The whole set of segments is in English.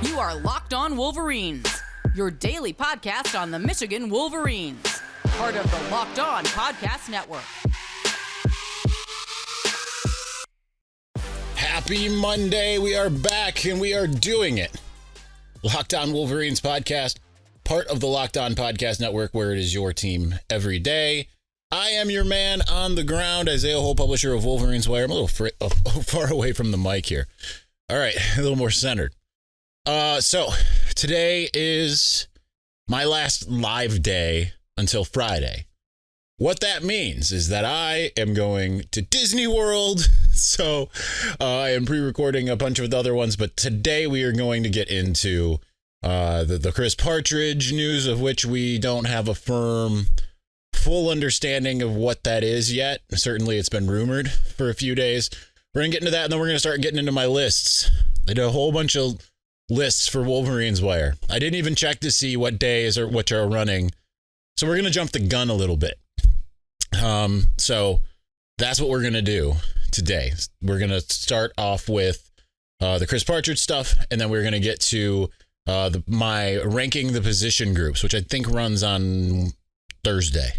You are Locked On Wolverines, your daily podcast on the Michigan Wolverines, part of the Locked On Podcast Network. Happy Monday. We are back and we are doing it. Locked On Wolverines podcast, part of the Locked On Podcast Network, where it is your team every day. I am your man on the ground, Isaiah Hole, publisher of Wolverines Wire. I'm a little far away from the mic here. All right, a little more centered. So today is my last live day until Friday. What that means is that I am going to Disney World. So I am pre-recording a bunch of the other ones, but today we are going to get into the Chris Partridge news, of which we don't have a full understanding of what that is yet. Certainly it's been rumored for a few days. We're going to get into that, and then we're going to start getting into my lists. I did a whole bunch of lists for Wolverines Wire. I didn't even check to see what days or which are running. So we're going to jump the gun a little bit. So that's what we're going to do today. We're going to start off with the Chris Partridge stuff, and then we're going to get to my ranking the position groups, which I think runs on Thursday.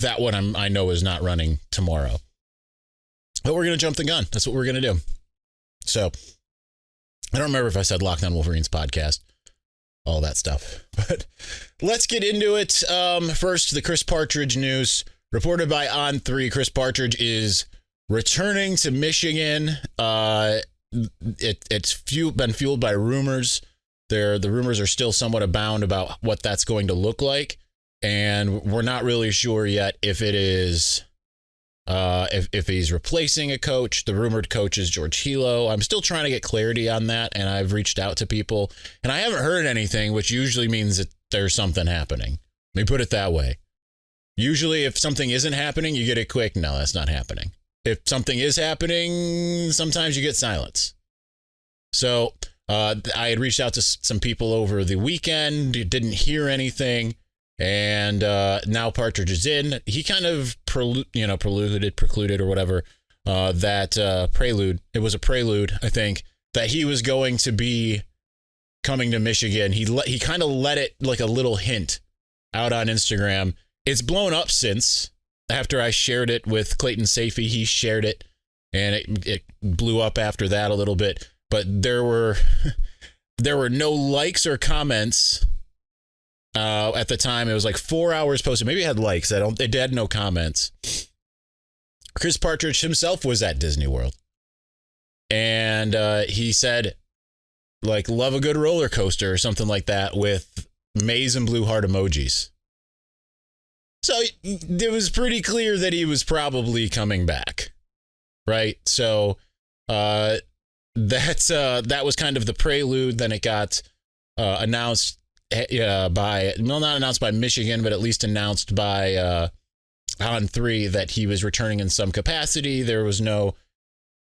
That one I know is not running tomorrow. But we're going to jump the gun. That's what we're going to do. So I don't remember if I said Locked On Wolverines podcast, all that stuff, but let's get into it. First, the Chris Partridge news reported by On3. Chris Partridge is returning to Michigan. It's been fueled by rumors. The rumors are still somewhat abound about what that's going to look like. And we're not really sure yet if it is, if he's replacing a coach. The rumored coach is George Hilo. I'm still trying to get clarity on that, and I've reached out to people, and I haven't heard anything, which usually means that there's something happening. Let me put it that way. Usually, if something isn't happening, you get it quick. No, that's not happening. If something is happening, sometimes you get silence. So I had reached out to some people over the weekend, didn't hear anything. And now Partridge is in. He kind of precluded or whatever, that prelude. It was a prelude, I think, that he was going to be coming to Michigan. He kind of let it like a little hint out on Instagram. It's blown up since. After I shared it with Clayton Safety, he shared it, and it blew up after that a little bit. But there were no likes or comments. At the time, it was like 4 hours posted. Maybe it had likes. It had no comments. Chris Partridge himself was at Disney World. And he said, like, love a good roller coaster or something like that with maize and blue heart emojis. So it was pretty clear that he was probably coming back. Right? So that was kind of the prelude. Then it got announced not announced by Michigan, but at least announced by On3 that he was returning in some capacity. There was no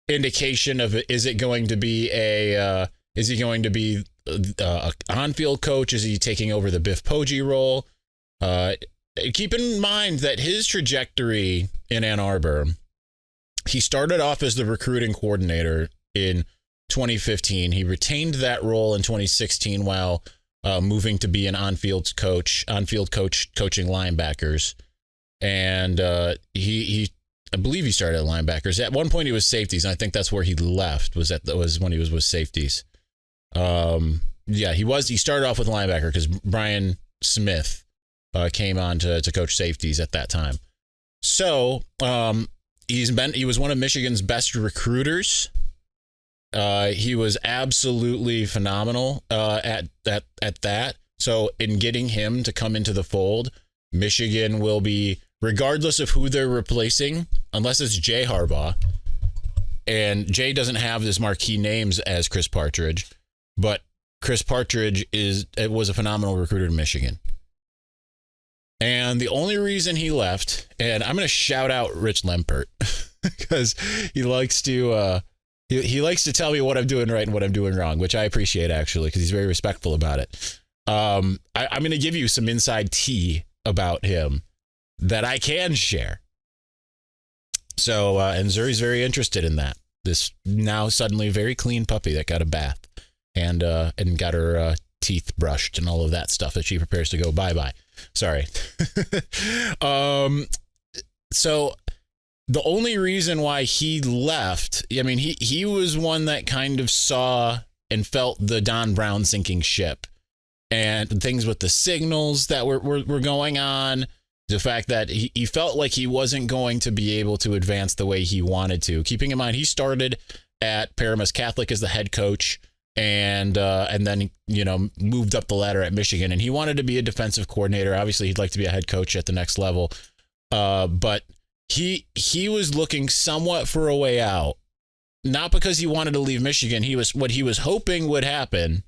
indication of is it going to be a on-field coach? Is he taking over the Biff Poggi role? Keep in mind that his trajectory in Ann Arbor, he started off as the recruiting coordinator in 2015. He retained that role in 2016 while moving to be an on-field coach coaching linebackers. And he I believe he started at linebackers. At one point he was safeties, and I think that's where he left, was when he was with safeties. He started off with linebacker because Brian Smith came on to coach safeties at that time. So he was one of Michigan's best recruiters. He was absolutely phenomenal at that. So in getting him to come into the fold, Michigan will be, regardless of who they're replacing, unless it's Jay Harbaugh, and Jay doesn't have as marquee names as Chris Partridge, but Chris Partridge was a phenomenal recruiter in Michigan. And the only reason he left, and I'm going to shout out Rich Lempert because he likes to he likes to tell me what I'm doing right and what I'm doing wrong, which I appreciate, actually, because he's very respectful about it. I'm going to give you some inside tea about him that I can share. So, and Zuri's very interested in that. This now suddenly very clean puppy that got a bath and got her teeth brushed and all of that stuff as she prepares to go bye-bye. Sorry. So the only reason why he left, I mean, he was one that kind of saw and felt the Don Brown sinking ship and things with the signals that were going on. The fact that he felt like he wasn't going to be able to advance the way he wanted to. Keeping in mind, he started at Paramus Catholic as the head coach and then, moved up the ladder at Michigan. And he wanted to be a defensive coordinator. Obviously, he'd like to be a head coach at the next level. But he was looking somewhat for a way out, not because he wanted to leave Michigan. What he was hoping would happen,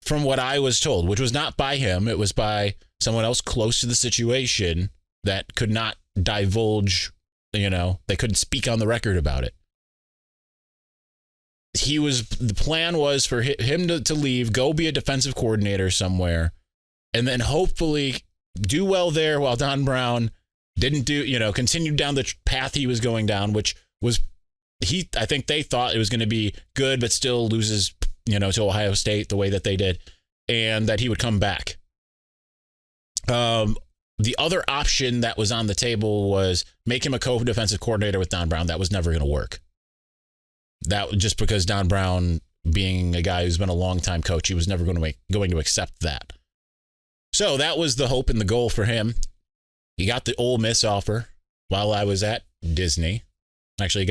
from what I was told, which was not by him, it was by someone else close to the situation that could not divulge, they couldn't speak on the record about it. The plan was for him to leave, go be a defensive coordinator somewhere, and then hopefully do well there while Don Brown didn't continued down the path he was going down, which was, I think they thought it was going to be good, but still loses, to Ohio State the way that they did, and that he would come back. The other option that was on the table was make him a co-defensive coordinator with Don Brown. That was never going to work. That just because Don Brown, being a guy who's been a long-time coach, he was never going to accept that. So that was the hope and the goal for him. He got the Ole Miss offer while I was at Disney. Actually,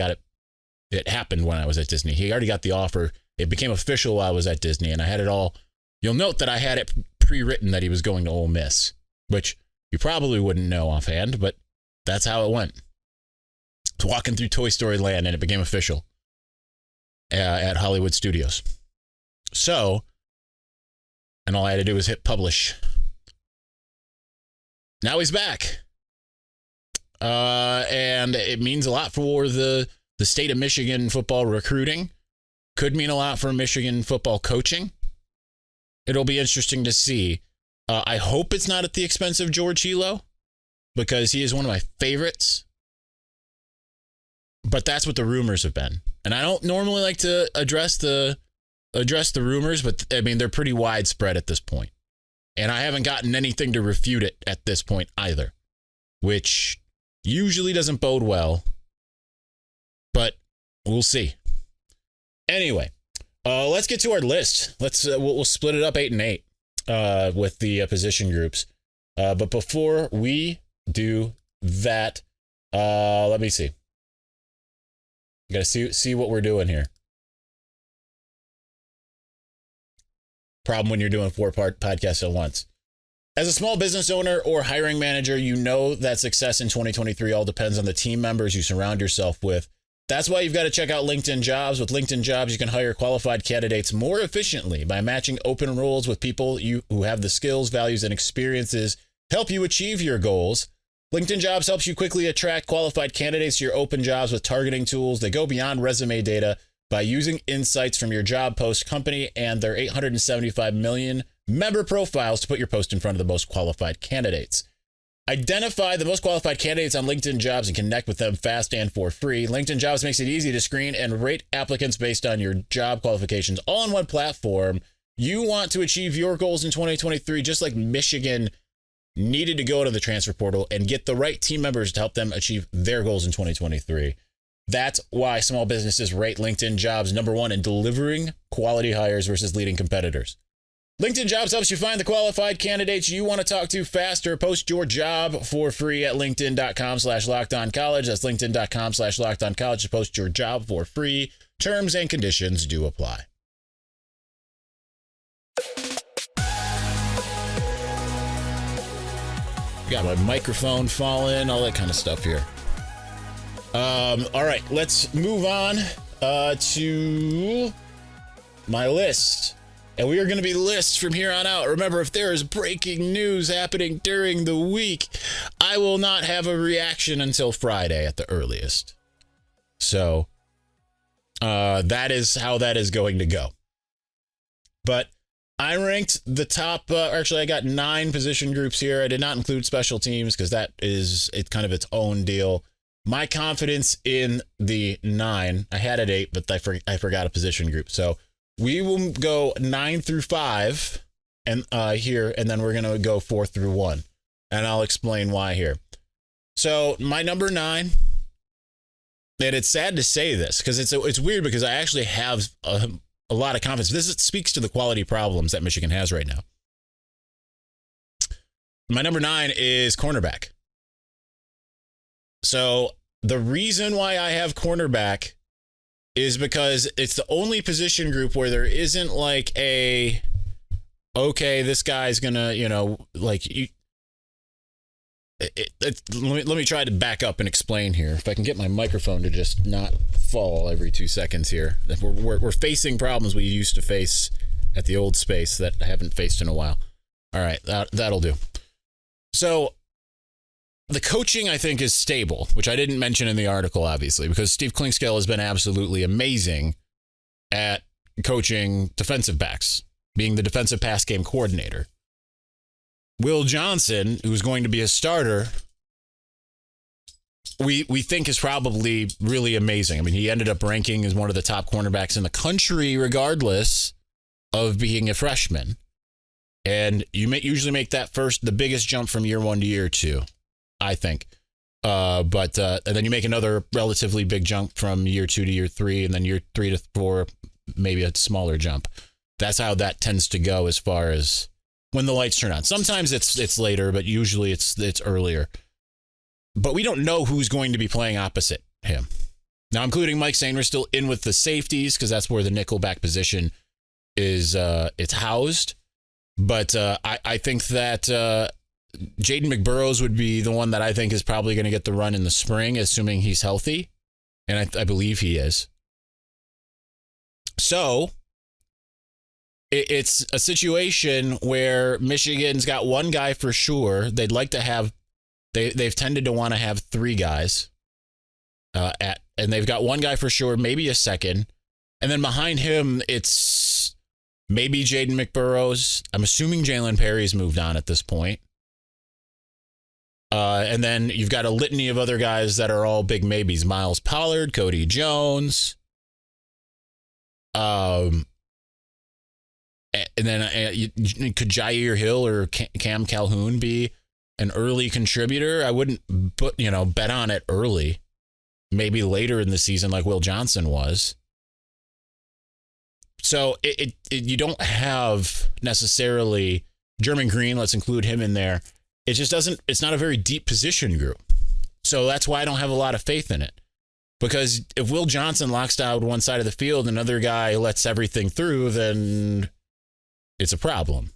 it happened when I was at Disney. He already got the offer. It became official while I was at Disney, and I had it all. You'll note that I had it pre-written that he was going to Ole Miss, which you probably wouldn't know offhand, but that's how it went. It's walking through Toy Story Land, and it became official at Hollywood Studios. So, and all I had to do was hit publish. Now he's back. And it means a lot for the state of Michigan football recruiting. Could mean a lot for Michigan football coaching. It'll be interesting to see. I hope it's not at the expense of George Hilo, because he is one of my favorites. But that's what the rumors have been. And I don't normally like to address the rumors, but I mean, they're pretty widespread at this point. And I haven't gotten anything to refute it at this point either, which usually doesn't bode well, but we'll see. Anyway, let's get to our list. We'll split it up 8 and 8 with the position groups. But before we do that, let me see. Got to see what we're doing here. Problem when you're doing 4-part podcasts at once. As a small business owner or hiring manager, you know that success in 2023 all depends on the team members you surround yourself with. That's why you've got to check out LinkedIn Jobs. With LinkedIn Jobs, you can hire qualified candidates more efficiently by matching open roles with people who have the skills, values, and experiences help you achieve your goals. LinkedIn Jobs helps you quickly attract qualified candidates to your open jobs with targeting tools that go beyond resume data by using insights from your job post company and their 875 million member profiles to put your post in front of the most qualified candidates. Identify the most qualified candidates on LinkedIn Jobs and connect with them fast and for free. LinkedIn Jobs makes it easy to screen and rate applicants based on your job qualifications all on one platform. You want to achieve your goals in 2023, just like Michigan needed to go to the transfer portal and get the right team members to help them achieve their goals in 2023. That's why small businesses rate LinkedIn Jobs #1 in delivering quality hires versus leading competitors. LinkedIn Jobs helps you find the qualified candidates you want to talk to faster. Post your job for free at linkedin.com/lockedoncollege. That's linkedin.com/lockedoncollege to post your job for free. Terms and conditions do apply. Got my microphone falling, all that kind of stuff here. All right, let's move on to my list. And we are going to be lists from here on out. Remember, if there is breaking news happening during the week, I will not have a reaction until Friday at the earliest. So that is how that is going to go. But I ranked the top, actually I got 9 position groups here. I did not include special teams because it's kind of its own deal. My confidence in the 9, I had at 8, but I forgot a position group. So We will go 9 through 5 and here, and then we're going to go 4 through 1. And I'll explain why here. So my number 9, and it's sad to say this because it's weird because I actually have a lot of confidence. This speaks to the quality problems that Michigan has right now. My number 9 is cornerback. So the reason why I have cornerback is because it's the only position group where there isn't like okay, this guy's gonna, let me try to back up and explain here. If I can get my microphone to just not fall every 2 seconds here. We're facing problems we used to face at the old space that I haven't faced in a while. All right, that'll do. So the coaching, I think, is stable, which I didn't mention in the article, obviously, because Steve Klingscale has been absolutely amazing at coaching defensive backs, being the defensive pass game coordinator. Will Johnson, who's going to be a starter, we think is probably really amazing. I mean, he ended up ranking as one of the top cornerbacks in the country, regardless of being a freshman. And you usually make the biggest jump from year 1 to year 2. I think. And then you make another relatively big jump from year 2 to year 3, and then year 3 to 4, maybe a smaller jump. That's how that tends to go as far as when the lights turn on. Sometimes it's later, but usually it's earlier. But we don't know who's going to be playing opposite him. Now, including Mike Sainer still in with the safeties, because that's where the nickelback position is it's housed. But I think that Jaden McBurrows would be the one that I think is probably going to get the run in the spring, assuming he's healthy. And I believe he is. So it's a situation where Michigan's got one guy for sure. They'd like to have, they've tended to want to have 3 guys and they've got one guy for sure, maybe a second. And then behind him, it's maybe Jaden McBurrows. I'm assuming Jalen Perry's moved on at this point. And then you've got a litany of other guys that are all big maybes. Miles Pollard, Cody Jones. And then could Jair Hill or Cam Calhoun be an early contributor? I wouldn't bet on it early. Maybe later in the season like Will Johnson was. So you don't have necessarily German Green. Let's include him in there. It just doesn't, it's not a very deep position group. So that's why I don't have a lot of faith in it. Because if Will Johnson locks down one side of the field and another guy lets everything through, then it's a problem.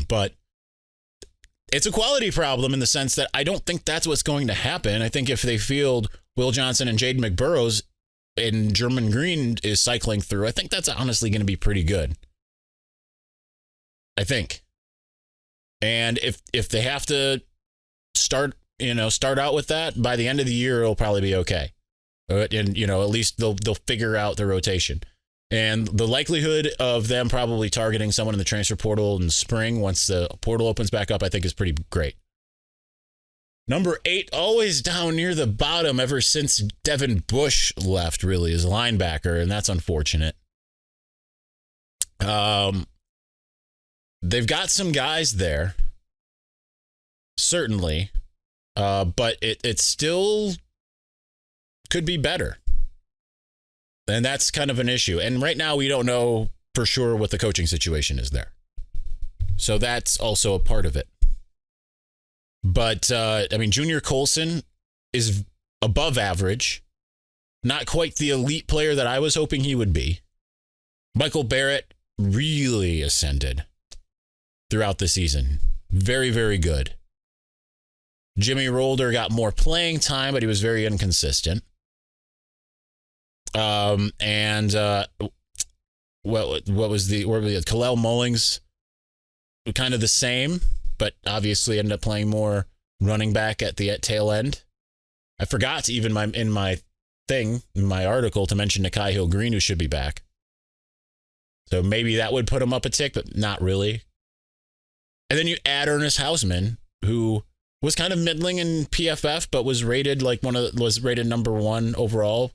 But it's a quality problem in the sense that I don't think that's what's going to happen. I think if they field Will Johnson and Jaden McBurrows and German Green is cycling through, I think that's honestly going to be pretty good. I think. And if they have to start out with that, by the end of the year, it'll probably be okay. And, at least they'll figure out the rotation. And the likelihood of them probably targeting someone in the transfer portal in the spring, once the portal opens back up, I think is pretty great. Number 8, always down near the bottom ever since Devin Bush left, really, is linebacker, and that's unfortunate. They've got some guys there, certainly, but it still could be better. And that's kind of an issue. And right now, we don't know for sure what the coaching situation is there. So that's also a part of it. But, Junior Colson is above average. Not quite the elite player that I was hoping he would be. Michael Barrett really ascended throughout the season. Very, very good. Jimmy Rolder got more playing time, but he was very inconsistent. What was Kalel Mullings? Kind of the same, but obviously ended up playing more running back at the tail end. I forgot to even in my article to mention Nakai Hill-Green, who should be back. So maybe that would put him up a tick, but not really. And then you add Ernest Hausman, who was kind of middling in PFF, but was rated number 1 overall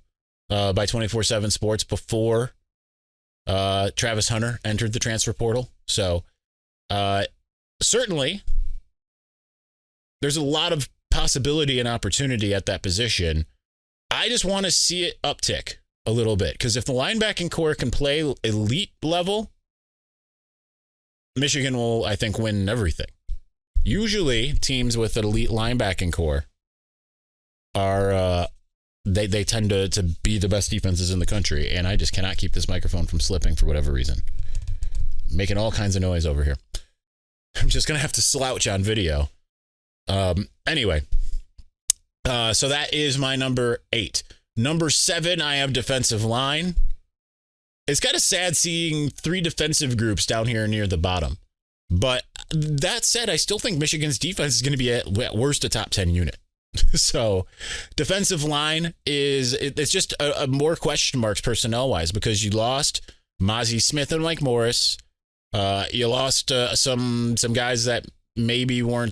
by 24/7 Sports before Travis Hunter entered the transfer portal. So certainly there's a lot of possibility and opportunity at that position. I just want to see it uptick a little bit, because if the linebacking core can play elite level, Michigan will, I think, win everything. Usually teams with an elite linebacking core are they tend to be the best defenses in the country, and I just cannot keep this microphone from slipping for whatever reason. Making all kinds of noise over here. I'm just going to have to slouch on video. Anyway, so that is my number 8. Number 7, I have defensive line. It's kind of sad seeing 3 defensive groups down here near the bottom. But that said, I still think Michigan's defense is going to be at worst a top 10 unit. So defensive line it's just a more question marks personnel wise, because you lost Mozzie Smith and Mike Morris. You lost some guys that maybe were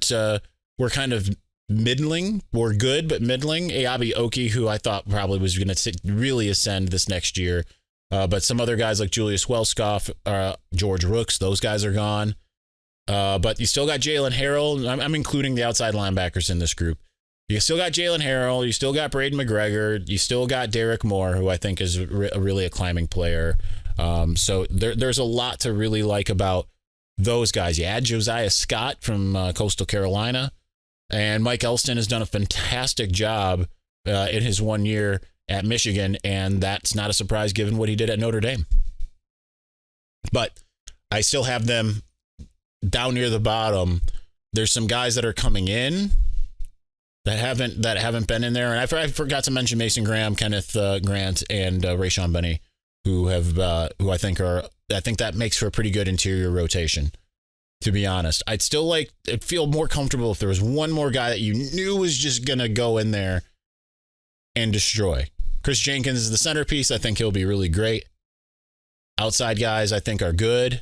kind of middling, or good but middling. Ayabi Oki, who I thought probably was going to really ascend this next year, but some other guys like Julius Welskoff, George Rooks, those guys are gone. But you still got Jalen Harrell. I'm including the outside linebackers in this group. You still got Jalen Harrell. You still got Braden McGregor. You still got Derek Moore, who I think is really a climbing player. So there's a lot to really like about those guys. You add Josiah Scott from Coastal Carolina, and Mike Elston has done a fantastic job in his 1 year at Michigan, and that's not a surprise given what he did at Notre Dame. But I still have them down near the bottom. There's some guys that are coming in that haven't been in there, and I forgot to mention Mason Graham, Kenneth Grant, and Rayshon Benny, who I think that makes for a pretty good interior rotation. To be honest, I'd feel more comfortable if there was one more guy that you knew was just gonna go in there and destroy. Chris Jenkins is the centerpiece. I think he'll be really great. Outside guys, I think, are good.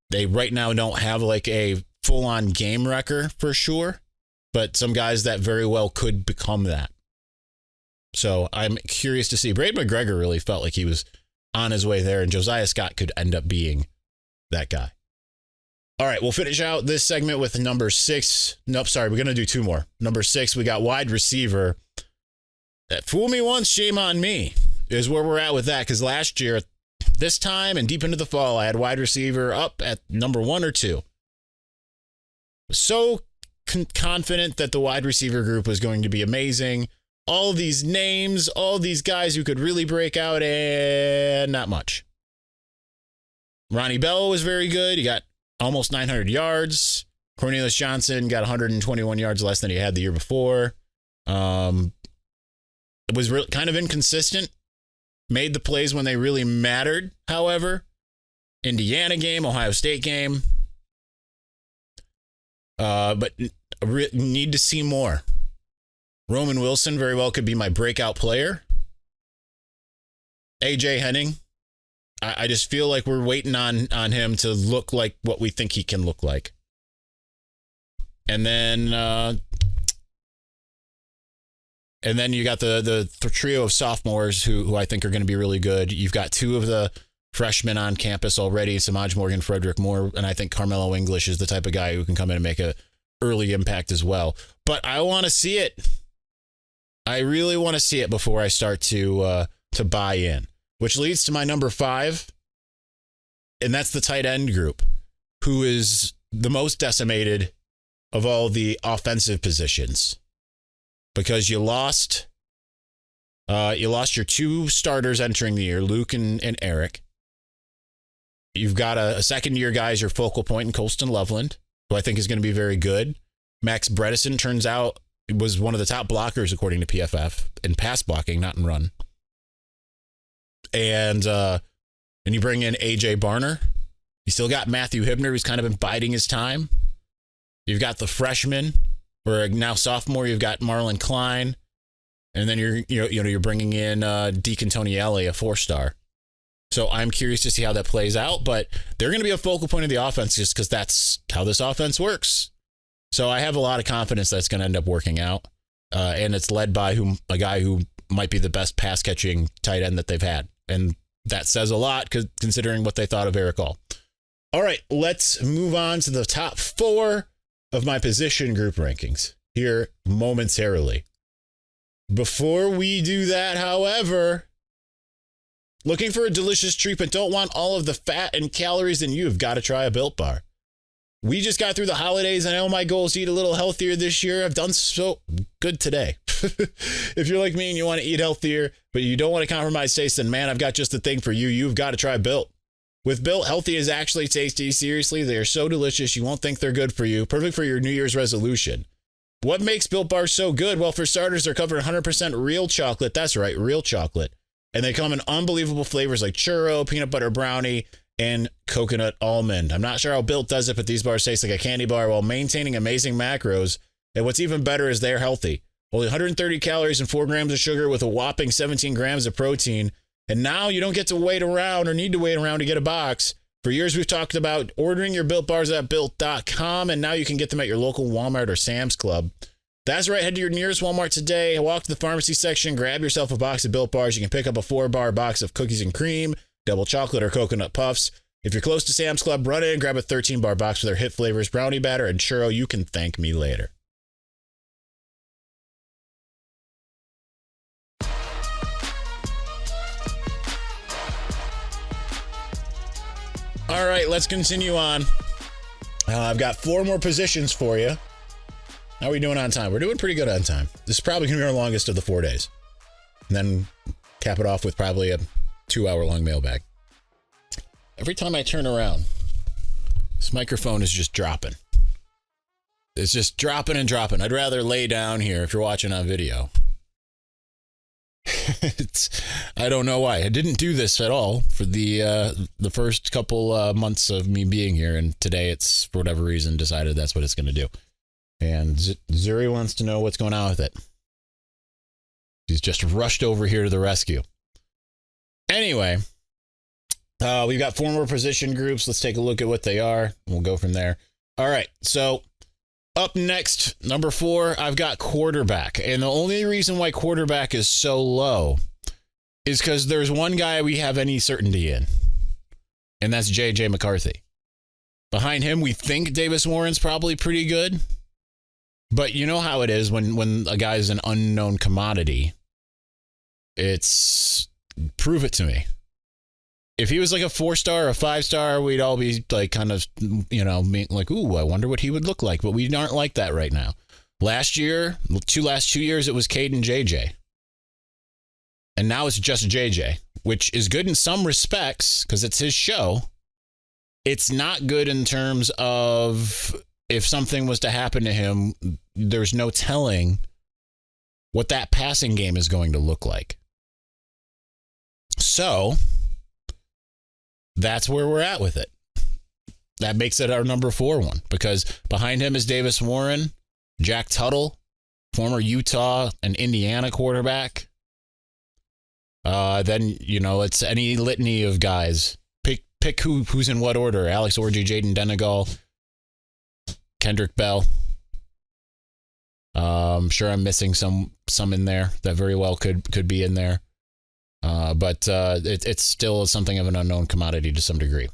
They right now don't have like a full-on game wrecker for sure, but some guys that very well could become that. So I'm curious to see. Braden McGregor really felt like he was on his way there, and Josiah Scott could end up being that guy. All right, we'll finish out this segment with number 6. Nope, sorry, we're going to do 2 more. Number 6, we got wide receiver. Fool me once, shame on me, is where we're at with that, because last year, this time and deep into the fall, I had wide receiver up at number 1 or 2. So confident that the wide receiver group was going to be amazing. All these names, all these guys who could really break out, and not much. Ronnie Bell was very good. He got almost 900 yards. Cornelius Johnson got 121 yards less than he had the year before. It was kind of inconsistent. Made the plays when they really mattered, however. Indiana game, Ohio State game. But need to see more. Roman Wilson very well could be my breakout player. AJ Henning. I just feel like we're waiting on him to look like what we think he can look like. And then you got the trio of sophomores who I think are going to be really good. You've got 2 of the freshmen on campus already, Samaj Morgan, Frederick Moore, and I think Carmelo English is the type of guy who can come in and make a early impact as well. But I want to see it. I really want to see it before I start to buy in. Which leads to my number 5, and that's the tight end group, who is the most decimated of all the offensive positions, because you lost your 2 starters entering the year, Luke and Eric. You've got a second-year guy as your focal point in Colston Loveland, who I think is going to be very good. Max Bredesen turns out was one of the top blockers according to PFF in pass blocking, not in run. And you bring in AJ Barner. You still got Matthew Hibner, who's kind of been biding his time. You've got the freshman, or now sophomore. You've got Marlon Klein, and then you're bringing in Deacon Tonielli, a 4-star. So I'm curious to see how that plays out. But they're going to be a focal point of the offense, just because that's how this offense works. So I have a lot of confidence that's going to end up working out, and it's led by a guy who might be the best pass catching tight end that they've had. And that says a lot considering what they thought of Eric All. All right, let's move on to the top 4 of my position group rankings here momentarily. Before we do that, however, looking for a delicious treat but don't want all of the fat and calories, then you've got to try a Built Bar. We just got through the holidays, and I know my goal is to eat a little healthier this year. I've done so good today. If you're like me and you want to eat healthier, but you don't want to compromise taste, then man, I've got just the thing for you. You've got to try Built. With Built, healthy is actually tasty. Seriously, they are so delicious, you won't think they're good for you. Perfect for your New Year's resolution. What makes Built Bars so good? Well, for starters, they're covered in 100% real chocolate. That's right, real chocolate. And they come in unbelievable flavors like churro, peanut butter brownie, and coconut almond. I'm not sure how Built does it, but these bars taste like a candy bar while maintaining amazing macros. And what's even better is they're healthy. Only 130 calories and 4 grams of sugar with a whopping 17 grams of protein. And now you don't get to wait around or need to wait around to get a box. For years, we've talked about ordering your Built Bars at Built.com, and now you can get them at your local Walmart or Sam's Club. That's right. Head to your nearest Walmart today. Walk to the pharmacy section, grab yourself a box of Built Bars. You can pick up a 4-bar box of cookies and cream, double chocolate, or coconut puffs. If you're close to Sam's Club, run in and grab a 13-bar box with their hit flavors, brownie batter, and churro. You can thank me later. All right, let's continue on. I've got 4 more positions for you. How are we doing on time? We're doing pretty good on time. This is probably going to be our longest of the 4 days. And then cap it off with probably a 2-hour-long mailbag. Every time I turn around, this microphone is just dropping. It's just dropping and dropping. I'd rather lay down here if you're watching on video. I don't know why. I didn't do this at all for the first couple months of me being here, and today it's, for whatever reason, decided that's what it's going to do. And Zuri wants to know what's going on with it. He's just rushed over here to the rescue. Anyway, we've got 4 more position groups. Let's take a look at what they are. We'll go from there. All right, so up next, number 4, I've got quarterback. And the only reason why quarterback is so low is because there's one guy we have any certainty in, and that's J.J. McCarthy. Behind him, we think Davis Warren's probably pretty good. But you know how it is when a guy is an unknown commodity. It's prove it to me. If he was like a 4-star or a 5-star, we'd all be like kind of, like, ooh, I wonder what he would look like. But we aren't like that right now. Last 2 years, it was Caden JJ. And now it's just JJ, which is good in some respects because it's his show. It's not good in terms of if something was to happen to him, there's no telling what that passing game is going to look like. So that's where we're at with it. That makes it our number 4 one, because behind him is Davis Warren, Jack Tuttle, former Utah and Indiana quarterback. Then, it's any litany of guys. Pick who's in what order. Alex Orji, Jaden Denegal, Kendrick Bell. I'm sure I'm missing some in there that very well could be in there. But it's still something of an unknown commodity to some degree.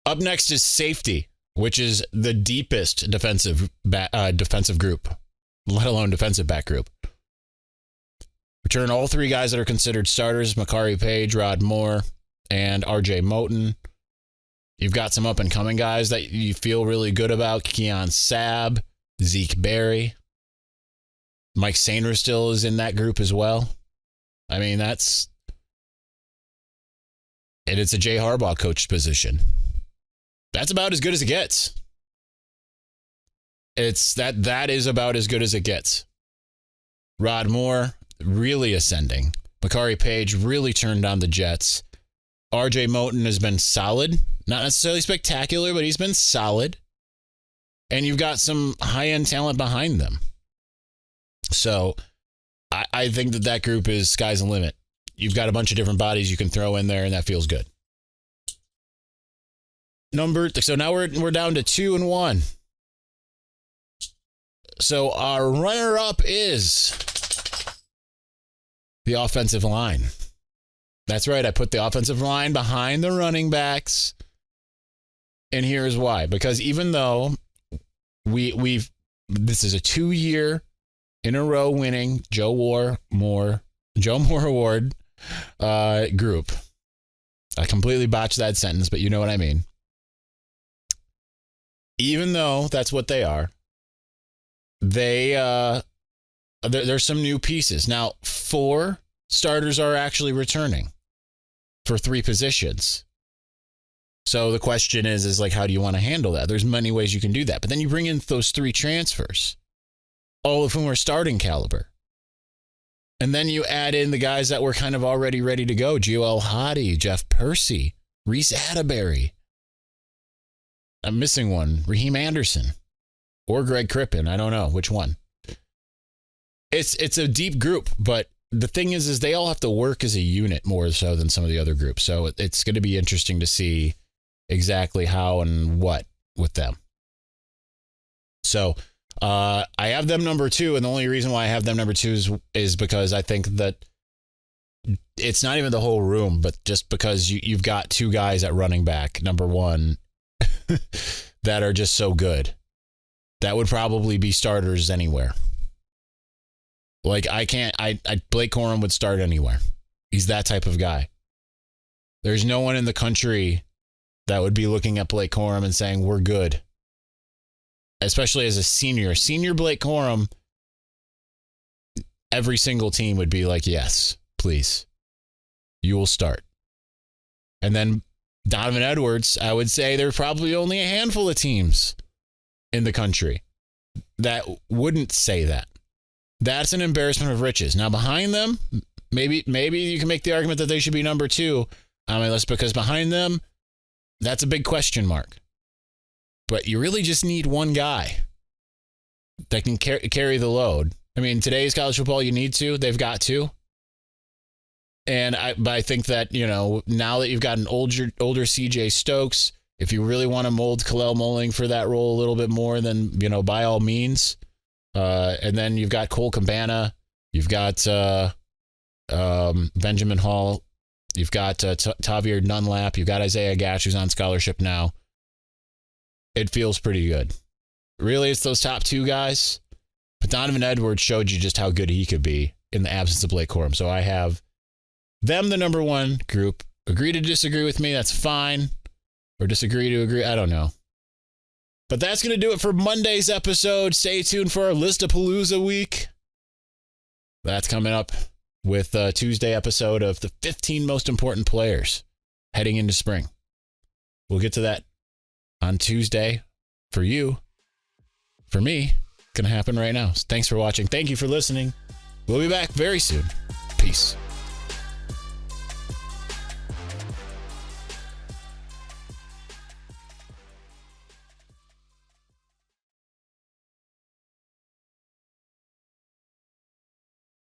Up next is safety, which is the deepest defensive group, let alone defensive back group. Return all 3 guys that are considered starters: Makari Page, Rod Moore, and RJ Moten. You've got some up-and-coming guys that you feel really good about: Keon Sabb, Zeke Berry. Mike Sainer still is in that group as well. I mean, it's a Jay Harbaugh coached position. That's about as good as it gets. That is about as good as it gets. Rod Moore really ascending. Makari Page really turned on the Jets. RJ Moten has been solid. Not necessarily spectacular, but he's been solid. And you've got some high-end talent behind them. So I think that group is sky's the limit. You've got a bunch of different bodies you can throw in there, and that feels good. So now we're down to 2 and 1. So our runner-up is the offensive line. That's right. I put the offensive line behind the running backs. And here's why. Because even though this is a 2-year in a row winning Joe Moore Award group. I completely botched that sentence, but you know what I mean. Even though that's what they are, there's some new pieces. Now, 4 starters are actually returning for 3 positions. So the question is like, how do you want to handle that? There's many ways you can do that. But then you bring in those 3 transfers, all of whom are starting caliber. And then you add in the guys that were kind of already ready to go. Gio Hadi, Jeff Percy, Reese Atterbury. I'm missing one. Raheem Anderson or Greg Crippen. I don't know which one. It's a deep group, but the thing is they all have to work as a unit more so than some of the other groups. So it's going to be interesting to see exactly how and what with them. So I have them number 2, and the only reason why I have them number 2 is because I think that it's not even the whole room, but just because you've got 2 guys at running back, number 1, that are just so good. That would probably be starters anywhere. Like Blake Corum would start anywhere. He's that type of guy. There's no one in the country that would be looking at Blake Corum and saying, we're good. Especially as a senior. Senior Blake Corum, every single team would be like, yes, please. You will start. And then Donovan Edwards, I would say there are probably only a handful of teams in the country that wouldn't say that. That's an embarrassment of riches. Now, behind them, maybe you can make the argument that they should be number 2 on my list, because behind them, that's a big question mark. But you really just need one guy that can carry the load. I mean, today's college football, you need to. They've got to. And I think that, now that you've got an older CJ Stokes, if you really want to mold Kalel Moling for that role a little bit more, then, by all means. And then you've got Cole Cabana. You've got Benjamin Hall. You've got Tavier Dunlap. You've got Isaiah Gash, who's on scholarship now. It feels pretty good. Really, it's those top 2 guys. But Donovan Edwards showed you just how good he could be in the absence of Blake Corum. So I have them the number 1 group. Agree to disagree with me, that's fine. Or disagree to agree, I don't know. But that's going to do it for Monday's episode. Stay tuned for our Listapalooza week. That's coming up with a Tuesday episode of the 15 most important players heading into spring. We'll get to that on Tuesday for you. For me, it's going to happen right now. So thanks for watching. Thank you for listening. We'll be back very soon. Peace.